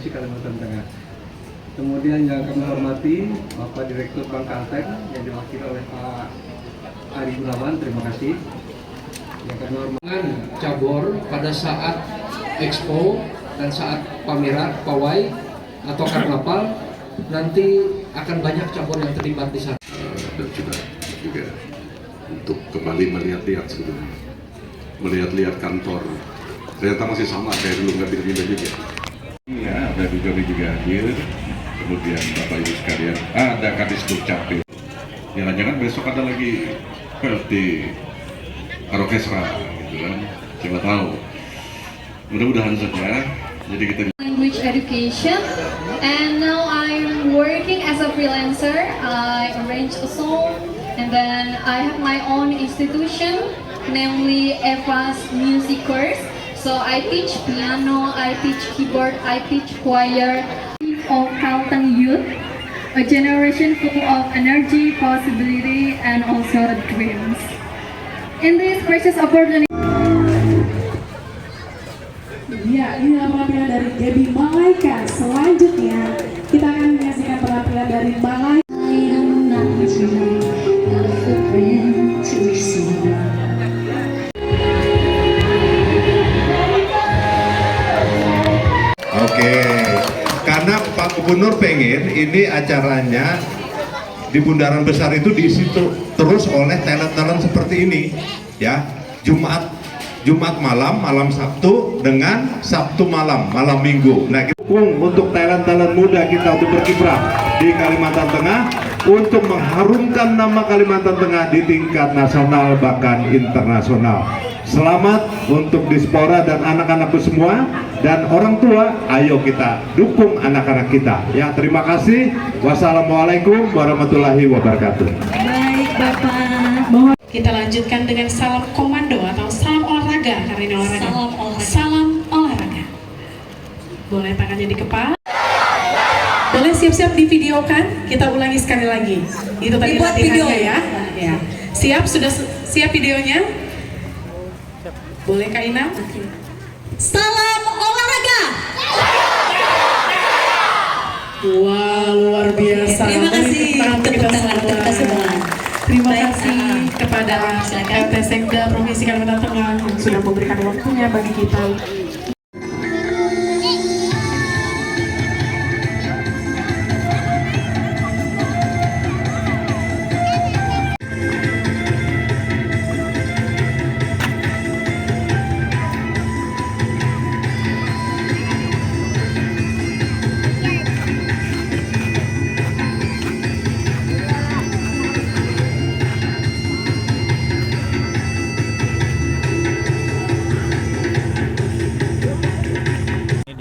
Provinsi Kalimantan Tengah. Kemudian yang kami hormati Bapak Direktur Bank Kalteng yang diwakili oleh Pak Ari Gunawan, terima kasih. Yang kami hormati cabur pada saat expo dan saat pameran pawai atau karnaval, nanti akan banyak cabur yang terlibat di sana. Dan juga untuk kembali melihat-lihat sebetulnya, melihat-lihat kantor. Ternyata masih sama kayak dulu, nggak pindah-pindah juga. Iya, ada Bu Joni juga hadir. Kemudian Bapak Ibu sekalian, ada Kadis Dukcapil. Jangan-jangan besok ada lagi PLT Orkestra, gitu kan? Siapa tahu. Mudah-mudahan saja. Jadi kita language education, and now I'm working as a freelancer. I arrange a song, and then I have my own institution, namely Eva's Music Course. So I teach piano, I teach keyboard, I teach choir. Of Kalteng youth, a generation full of energy, possibility, and also dreams. In this precious opportunity. Ya, inilah penampilan dari Debbie Malaika. Selanjutnya kita akan menyaksikan penampilan dari Malaika. Oke, karena Pak Gubernur pengen ini acaranya di Bundaran Besar itu diisi terus oleh talent-talent seperti ini, ya. Jumat malam, malam Sabtu dengan Sabtu malam, malam Minggu. Nah, kita untuk talent-talent muda kita untuk berkiprah di Kalimantan Tengah untuk mengharumkan nama Kalimantan Tengah di tingkat nasional bahkan internasional. Selamat untuk Dispora dan anak-anakku semua, dan orang tua, ayo kita dukung anak-anak kita. Ya, terima kasih. Wassalamualaikum warahmatullahi wabarakatuh. Baik Bapak, mohon kita lanjutkan dengan salam komando atau salam olahraga karena ini olahraga. Salam olahraga. Boleh tangannya di kepala. Boleh siap-siap divideokan. Kita ulangi sekali lagi. Itu tadi latihannya ya. Ya. Siap, sudah siap videonya? Boleh Kak Ina? Salam olahraga. Wah, luar biasa. Terima kasih. Tepuk tangan semua. Terima kasih kepada RT Sekda Provinsi Kalimantan Tengah yang sudah memberikan waktunya bagi kita.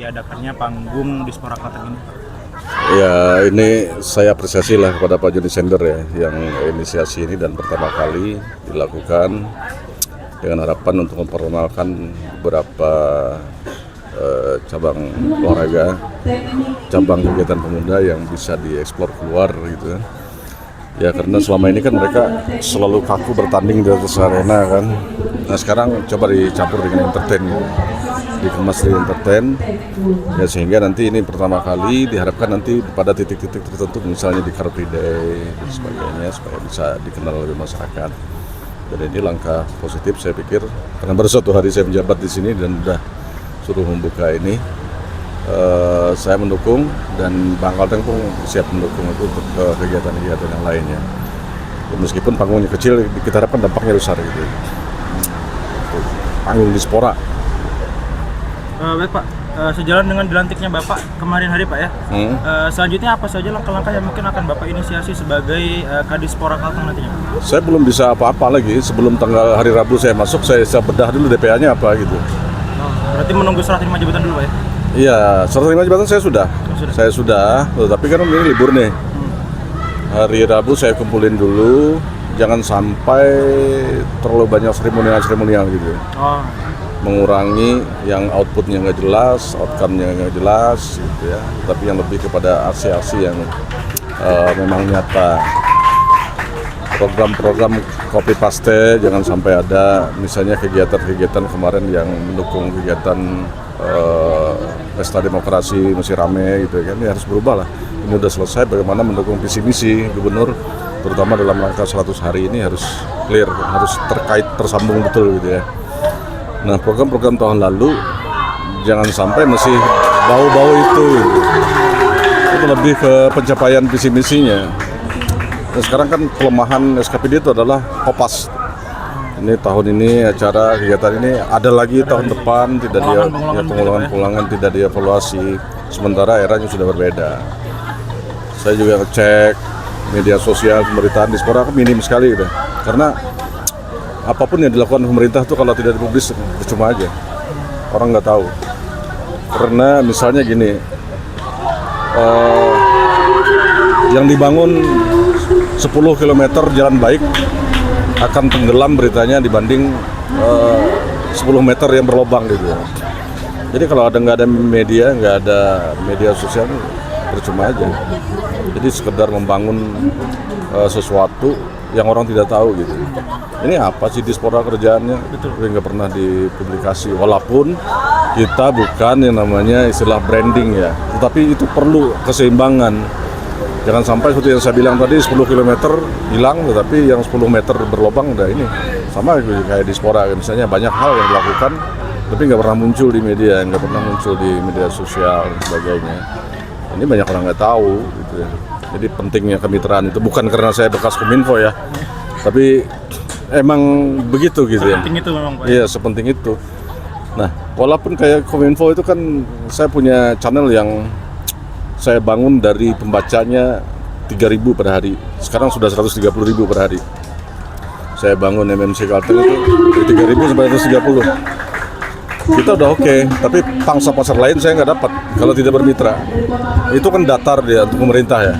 Diadakannya panggung Dispora Kalteng ini. Ya, ini saya apresiasi lah kepada Pak Joni Sender ya, yang inisiasi ini dan pertama kali dilakukan dengan harapan untuk memperkenalkan beberapa cabang olahraga, cabang kegiatan pemuda yang bisa dieksplor keluar gitu kan. Ya karena selama ini kan mereka selalu kaku bertanding di atas arena kan. Nah sekarang coba dicampur dengan entertain, dikemas di entertain, ya sehingga nanti ini pertama kali diharapkan nanti pada titik-titik tertentu misalnya di Car Free Day dan sebagainya supaya bisa dikenal oleh masyarakat. Dan ini langkah positif saya pikir karena baru satu hari saya menjabat di sini dan sudah suruh membuka ini. Saya mendukung dan Bang Kalteng pun siap mendukung itu untuk kegiatan-kegiatan yang lainnya. Ya, meskipun panggungnya kecil, kita harapkan dampaknya besar gitu. Panggung Dispora. Baik Pak, sejalan dengan dilantiknya Bapak kemarin hari Pak ya. Selanjutnya apa saja langkah-langkah yang mungkin akan Bapak inisiasi sebagai Kadispora Kalteng nantinya? Saya belum bisa apa-apa lagi. Sebelum tanggal hari Rabu saya masuk, saya bedah dulu DPA-nya apa gitu. Berarti menunggu serah terima jabatan dulu Pak ya? Iya, serah terima jabatan saya sudah. Tapi kan ini libur nih. Hari Rabu saya kumpulin dulu, jangan sampai terlalu banyak seremonial gitu. Mengurangi yang outputnya nggak jelas, outcome-nya nggak jelas, gitu ya. Tapi yang lebih kepada aksi-aksi yang memang nyata. Program-program copy paste jangan sampai ada, misalnya kegiatan-kegiatan kemarin yang mendukung kegiatan pesta demokrasi masih rame gitu kan, ya harus berubah lah. Ini udah selesai, bagaimana mendukung visi misi gubernur, terutama dalam rangka 100 hari ini harus clear, harus terkait, tersambung betul gitu ya. Nah, program-program tahun lalu jangan sampai masih bau-bau itu gitu. Itu lebih ke pencapaian visi misinya. Nah, sekarang kan kelemahan SKPD itu adalah kopas. Ini tahun ini acara kegiatan ini ada lagi tahun depan tidak dia ya, pengulangan tidak dievaluasi, sementara eranya sudah berbeda. Saya juga ngecek media sosial pemberitaan diaspora minim sekali gitu. Karena apapun yang dilakukan pemerintah itu kalau tidak dipublis percuma aja, orang nggak tahu. Karena misalnya gini, yang dibangun 10 km jalan baik akan tenggelam beritanya dibanding 10 meter yang berlobang gitu ya. Jadi kalau nggak ada media sosial percuma aja. Jadi sekedar membangun sesuatu yang orang tidak tahu gitu. Ini apa sih diaspora kerjaannya? Tapi nggak pernah dipublikasi. Walaupun kita bukan yang namanya istilah branding ya, tetapi itu perlu keseimbangan. Jangan sampai seperti yang saya bilang tadi 10 km hilang, tetapi yang 10 meter berlobang udah ini. Sama kayak diaspora, misalnya banyak hal yang dilakukan, tapi nggak pernah muncul di media, nggak pernah muncul di media sosial dan sebagainya. Ini banyak orang nggak tahu gitu ya. Jadi pentingnya kemitraan itu bukan karena saya bekas Kominfo ya, tapi emang begitu gitu ya. Sepenting itu memang Pak. Iya, sepenting itu. Nah, walaupun kayak Kominfo itu kan saya punya channel yang saya bangun dari pembacanya 3.000 per hari. Sekarang sudah 130.000 per hari. Saya bangun MMC Kalteng itu dari 3.000 sampai 130. Kita udah oke, tapi pangsa pasar lain saya nggak dapat kalau tidak bermitra. Itu kan datar dia untuk pemerintah ya.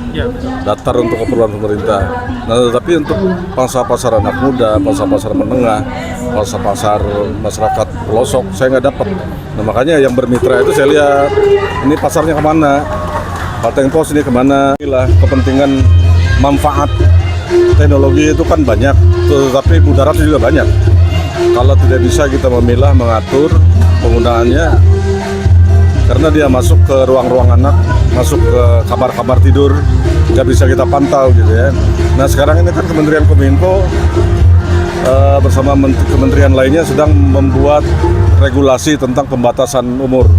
Datar untuk keperluan pemerintah. Nah, tetapi untuk pangsa pasar anak muda, pangsa pasar menengah, pangsa pasar masyarakat pelosok, saya nggak dapat. Nah, makanya yang bermitra itu saya lihat ini pasarnya kemana. Kalteng Pos ini kemana? Inilah kepentingan manfaat teknologi itu kan banyak, tetapi mudarat juga banyak. Kalau tidak bisa kita memilah, mengatur penggunaannya, karena dia masuk ke ruang-ruang anak, masuk ke kamar-kamar tidur, nggak bisa kita pantau gitu ya. Nah sekarang ini kan Kementerian Kominfo bersama kementerian lainnya sedang membuat regulasi tentang pembatasan umur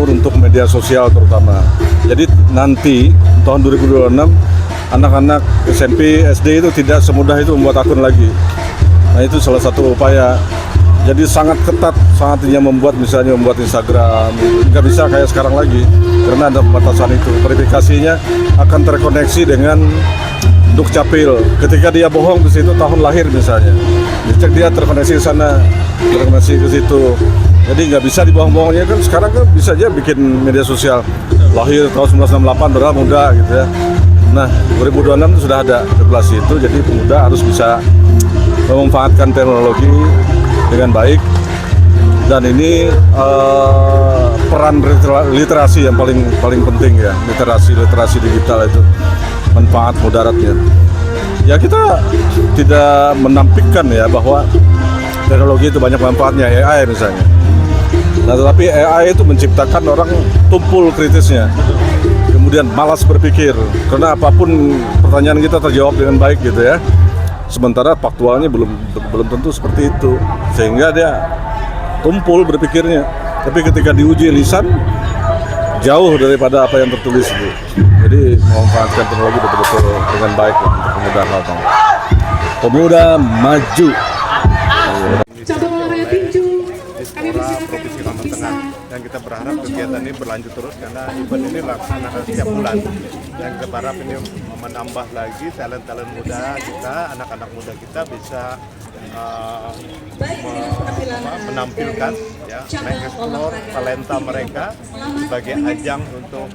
untuk media sosial terutama. Jadi nanti tahun 2026 anak-anak SMP, SD itu tidak semudah itu membuat akun lagi. Nah itu salah satu upaya. Jadi sangat ketat, sangat membuat misalnya membuat Instagram, nggak bisa kayak sekarang lagi karena ada pembatasan itu. Verifikasinya akan terkoneksi dengan Dukcapil. Ketika dia bohong di situ tahun lahir misalnya, dicek dia terkoneksi ke sana, terkoneksi ke situ. Jadi nggak bisa dibohong-bohongnya kan sekarang kan bisa aja bikin media sosial lahir tahun 1968 berapa muda gitu ya. Nah 2026 itu sudah ada regulasi itu, jadi pemuda harus bisa memanfaatkan teknologi dengan baik. Dan ini peran literasi yang paling penting ya, literasi digital itu manfaat mudaratnya. Ya kita tidak menampikkan ya bahwa teknologi itu banyak manfaatnya, AI misalnya. Nah tetapi AI itu menciptakan orang tumpul kritisnya, kemudian malas berpikir karena apapun pertanyaan kita terjawab dengan baik gitu ya. Sementara faktualnya belum tentu seperti itu, sehingga dia tumpul berpikirnya. Tapi ketika diuji lisan jauh daripada apa yang tertulis itu. Jadi memanfaatkan teknologi betul-betul dengan baik untuk pemuda Kalteng. Pemuda maju. Cabang olahraga tinju. Kami persilakan untuk bisa. Dan kita berharap kegiatan ini berlanjut terus karena event ini dilaksanakan setiap bulan. Dan kita berharap ini menambah lagi talent-talent muda kita, anak-anak muda kita bisa menampilkan ya, mengeksplor talenta mereka sebagai ajang untuk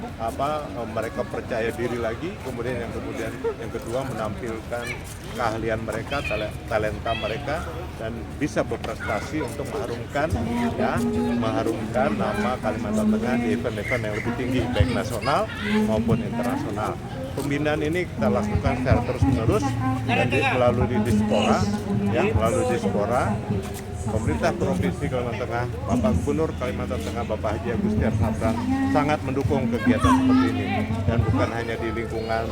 mereka percaya diri lagi, kemudian yang kedua menampilkan keahlian mereka, talenta mereka, dan bisa berprestasi untuk mengharumkan nama Kalimantan Tengah di event-event yang lebih tinggi baik nasional maupun internasional. Pembinaan ini kita lakukan secara terus-menerus dan melalui diaspora Pemerintah Provinsi Kalimantan Tengah, Bapak Gubernur Kalimantan Tengah, Bapak Haji Agustiar Sabran sangat mendukung kegiatan seperti ini. Dan bukan hanya di lingkungan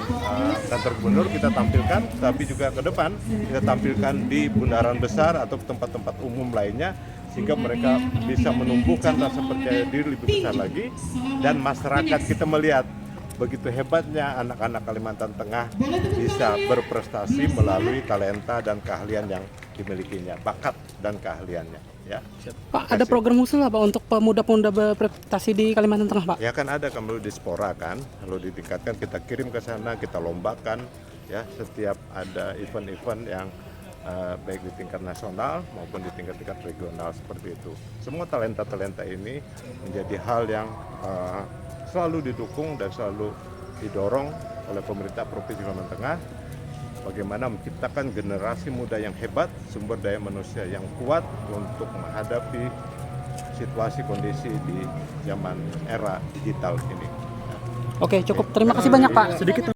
kantor gubernur kita tampilkan, tapi juga ke depan kita tampilkan di bundaran besar atau tempat-tempat umum lainnya, sehingga mereka bisa menumbuhkan rasa percaya diri lebih besar lagi, dan masyarakat kita melihat begitu hebatnya anak-anak Kalimantan Tengah bisa berprestasi melalui talenta dan keahlian yang dimilikinya, bakat dan keahliannya. Ya. Pak, ada program khusus nggak Pak untuk pemuda-pemuda berprestasi di Kalimantan Tengah, Pak? Ya kan ada, kalau dispora kan, kalau ditingkatkan kita kirim ke sana, kita lombakan, ya setiap ada event-event yang baik di tingkat nasional maupun di tingkat regional seperti itu. Semua talenta-talenta ini menjadi hal yang selalu didukung dan selalu didorong oleh pemerintah Provinsi Kalimantan Tengah, bagaimana menciptakan generasi muda yang hebat, sumber daya manusia yang kuat untuk menghadapi situasi kondisi di zaman era digital ini. Oke, cukup. Terima kasih banyak, Pak. Sedikit